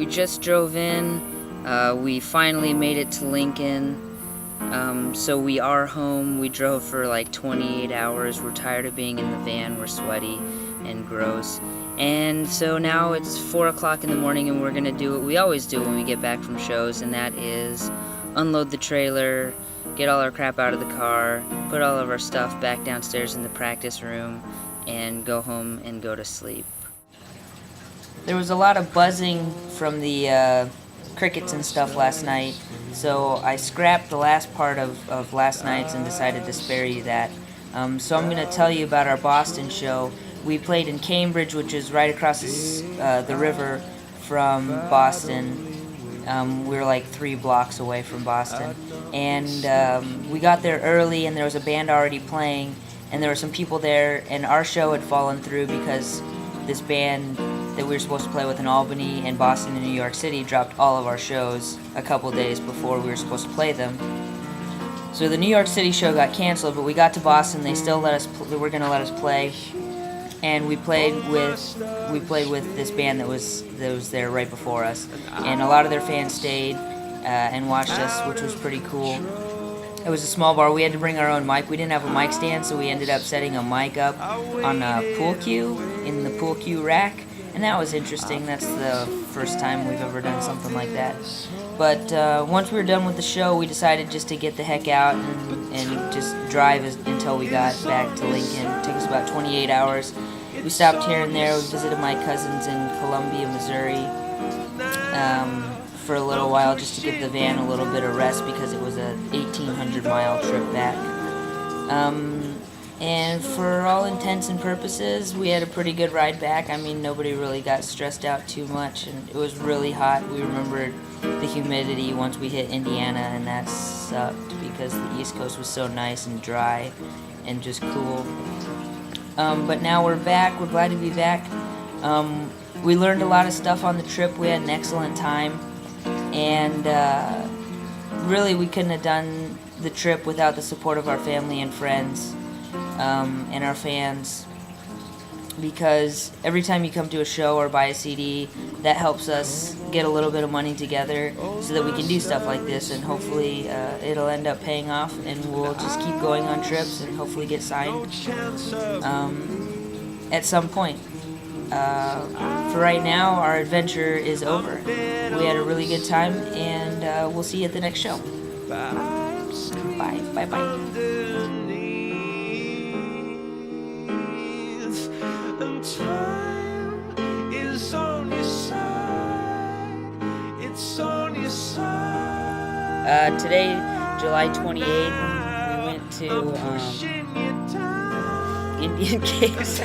just drove in. We finally made it to Lincoln. So we are home. We drove for like 28 hours. We're tired of being in the van. We're sweaty and gross. And so now it's 4 o'clock in the morning, and we're gonna do what we always do when we get back from shows, and that is unload the trailer, get all our crap out of the car, put all of our stuff back downstairs in the practice room, and go home and go to sleep. There was a lot of buzzing from the crickets and stuff last night, so I scrapped the last part of last night's and decided to spare you that. So I'm going to tell you about our Boston show. We played in Cambridge, which is right across the river from Boston. We were like 3 blocks away from Boston. And we got there early, and there was a band already playing, and there were some people there, and our show had fallen through because this band that we were supposed to play with in Albany and Boston and New York City dropped all of our shows a couple days before we were supposed to play them. So the New York City show got canceled, but we got to Boston. They still they were going to let us play, and we played with this band that was there right before us, and a lot of their fans stayed and watched us, which was pretty cool. It was a small bar. We had to bring our own mic. We didn't have a mic stand, so we ended up setting a mic up on a pool cue in the pool cue rack, and that was interesting. That's the first time we've ever done something like that. But once we were done with the show, we decided just to get the heck out and just drive until we got back to Lincoln. It took us about 28 hours. We stopped here and there. We visited my cousins in Columbia, Missouri, for a little while, just to give the van a little bit of rest because it was a 1,800-mile trip back. And for all intents and purposes, we had a pretty good ride back. I mean, nobody really got stressed out too much, and it was really hot. We remembered the humidity once we hit Indiana, and that sucked because the East Coast was so nice and dry and just cool. But now we're back. We're glad to be back. We learned a lot of stuff on the trip. We had an excellent time. And really, we couldn't have done the trip without the support of our family and friends and our fans, because every time you come to a show or buy a CD, that helps us get a little bit of money together so that we can do stuff like this, and hopefully it'll end up paying off, and we'll just keep going on trips and hopefully get signed at some point. For right now, our adventure is over. We had a really good time, and we'll see you at the next show. Bye. Bye-bye. Today, July 28th, we went to Indian Caves.